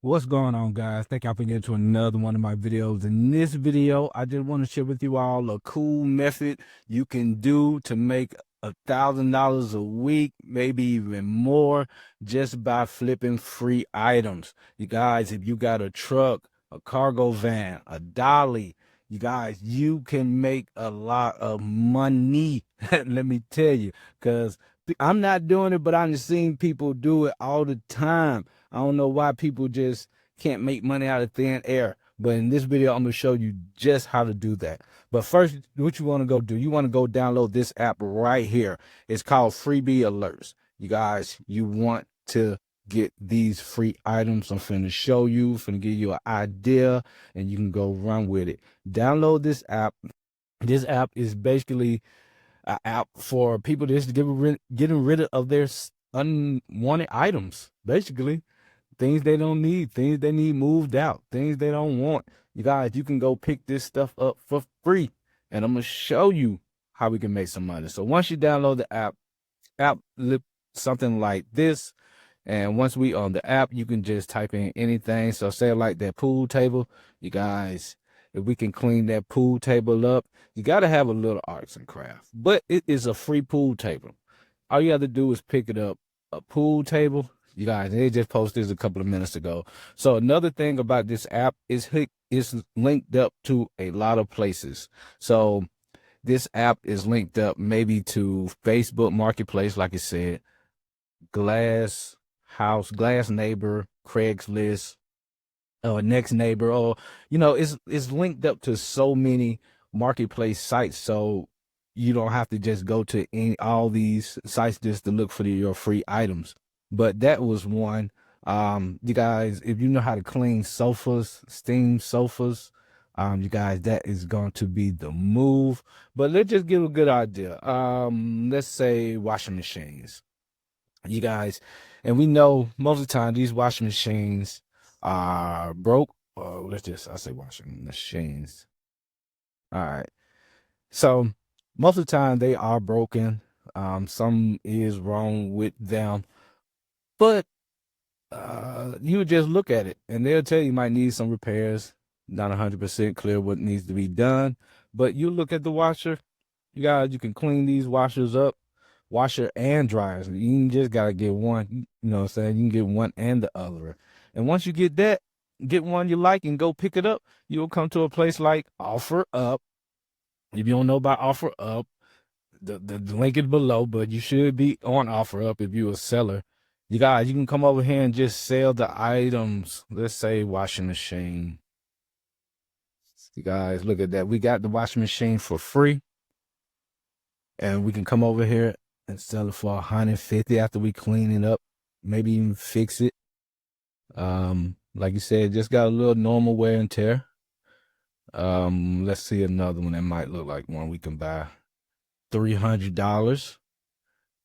What's going on, guys? Thank y'all for getting to another one of my videos. In this video, I just want to share with you all a cool method you can do to make $1,000 a week, maybe even more, just by flipping free items. You guys, if you got a truck, a cargo van, a dolly, you guys, you can make a lot of money. Let me tell you, because I'm not doing it, but I've seen people do it all the time. I don't know why people just can't make money out of thin air. But in this video, I'm going to show you just how to do that. But first, what you want to go do, you want to go download this app right here. It's called Freebie Alerts. You guys, you want to get these free items. I'm finna show you, finna give you an idea, and you can go run with it. Download this app. This app is basically an app for people just getting rid of their unwanted items, basically things they don't need, things they need moved out, things they don't want. You guys, you can go pick this stuff up for free, and I'm gonna show you how we can make some money. So once you download the app look something like this, and once we on the app, you can just type in anything. So say like that pool table, you guys. If we can clean that pool table up, you got to have a little arts and crafts, but it is a free pool table. All you have to do is pick it up, a pool table. You guys, they just posted this a couple of minutes ago. So another thing about this app is it's linked up to a lot of places. So this app is linked up maybe to Facebook Marketplace, like I said, Glass House, Glass Neighbor, Craigslist, or Next Neighbor, or it's linked up to so many marketplace sites. So you don't have to just go to all these sites just to look for your free items. But that was one. You guys, if you know how to clean sofas, steam sofas, you guys, that is going to be the move. But let's just give a good idea. Let's say washing machines, you guys, and we know most of the time these washing machines are broke. I say washing machines. All right. So most of the time they are broken. Some is wrong with them, but you just look at it and they'll tell you might need some repairs. Not 100% clear what needs to be done, but you look at the washer. You guys, you can clean these washers up, washer and dryers. You just gotta get one. You know what I'm saying? You can get one and the other. And once you get that, get one you like and go pick it up. You'll come to a place like Offer Up. If you don't know about Offer Up, the link is below, but you should be on Offer Up if you're a seller. You guys, you can come over here and just sell the items. Let's say washing machine. You guys, look at that. We got the washing machine for free, and we can come over here and sell it for 150 after we clean it up, maybe even fix it. Like you said, just got a little normal wear and tear. Let's see another one that might look like one we can buy. $300.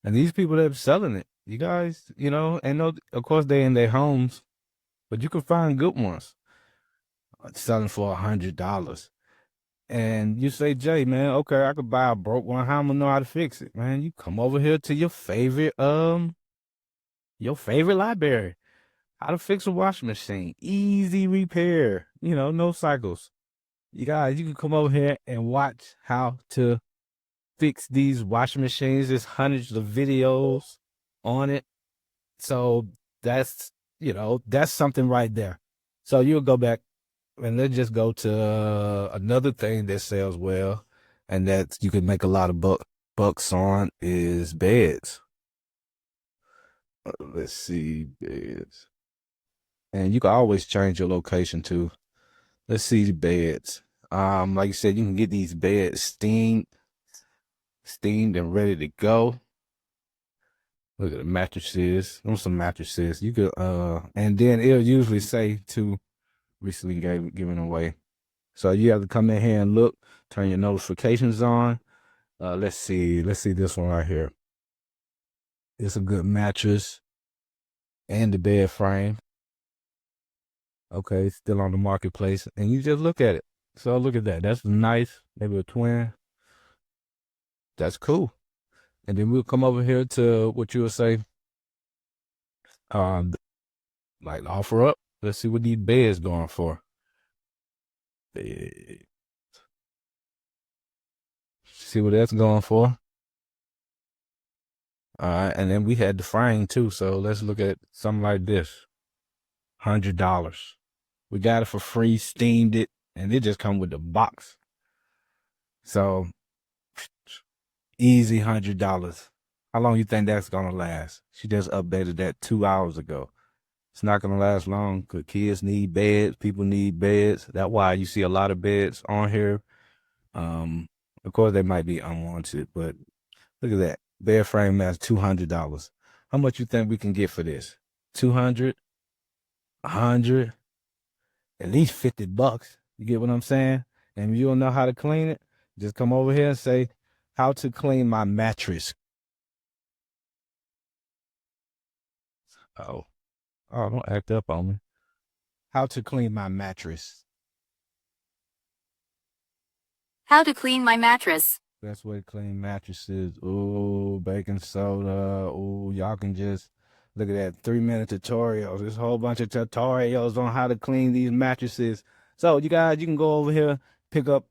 And these people that are selling it, you guys, and no, of course they in their homes, but you can find good ones selling for $100. And you say, Jay, man, okay, I could buy a broke one. How am I know how to fix it, man? You come over here to your favorite library. How to fix a washing machine. Easy repair. No cycles. You guys, you can come over here and watch how to fix these washing machines. There's hundreds of videos on it. So that's something right there. So you'll go back and let's just go to another thing that sells well and that you can make a lot of bucks on is beds. Let's see, beds. And you can always change your location too. Let's see the beds. Like you said, you can get these beds steamed and ready to go. Look at the mattresses. There's some mattresses. You could and then it'll usually say to recently given away. So you have to come in here and look, turn your notifications on. Let's see this one right here. It's a good mattress and the bed frame. Okay, still on the marketplace, and you just look at it. So look at that. That's nice. Maybe a twin. That's cool. And then we'll come over here to what you would say, um, like Offer Up. Let's see what these beds going for. Bed. See what that's going for. All right, and then we had the frame too. So let's look at something like this. $100. We got it for free, steamed it, and it just come with the box. So easy $100. How long you think that's gonna last? She just updated that 2 hours ago. It's not gonna last long because kids need beds, people need beds. That's why you see a lot of beds on here. Of course they might be unwanted, but look at that. Bed frame that's $200. How much you think we can get for this? 200, 100, at least $50. You get what I'm saying? And if you don't know how to clean it, just come over here and say, how to clean my mattress. Oh, don't act up on me. How to clean my mattress. How to clean my mattress. Best way to clean mattresses. Ooh, baking soda. Ooh, y'all can just look at that 3-minute tutorials. There's a whole bunch of tutorials on how to clean these mattresses. So you guys, you can go over here, pick up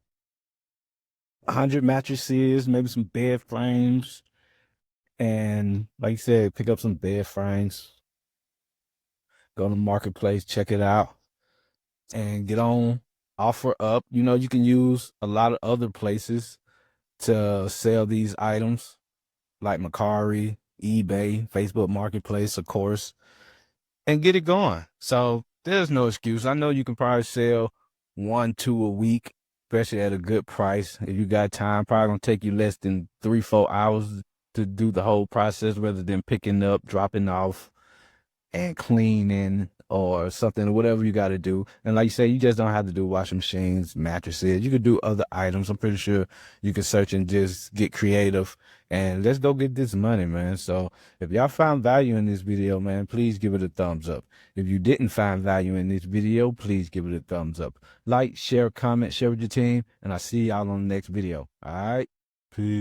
100 mattresses, maybe some bed frames, and like you said, pick up some bed frames. Go to Marketplace, check it out, and get on offer up. You know, you can use a lot of other places to sell these items, like Mercari, eBay, Facebook Marketplace, of course, and get it going. So there's no excuse. I know you can probably sell 1, 2 a week, especially at a good price. If you got time, probably gonna take you less than 3, 4 hours to do the whole process rather than picking up, dropping off, and cleaning or something, whatever you got to do. And like you say, you just don't have to do washing machines, mattresses. You could do other items. I'm pretty sure you can search and just get creative and let's go get this money, man. So if y'all found value in this video, man, please give it a thumbs up. If you didn't find value in this video, please give it a thumbs up. Like, share, comment, share with your team, and I'll see y'all on the next video. All right? Peace.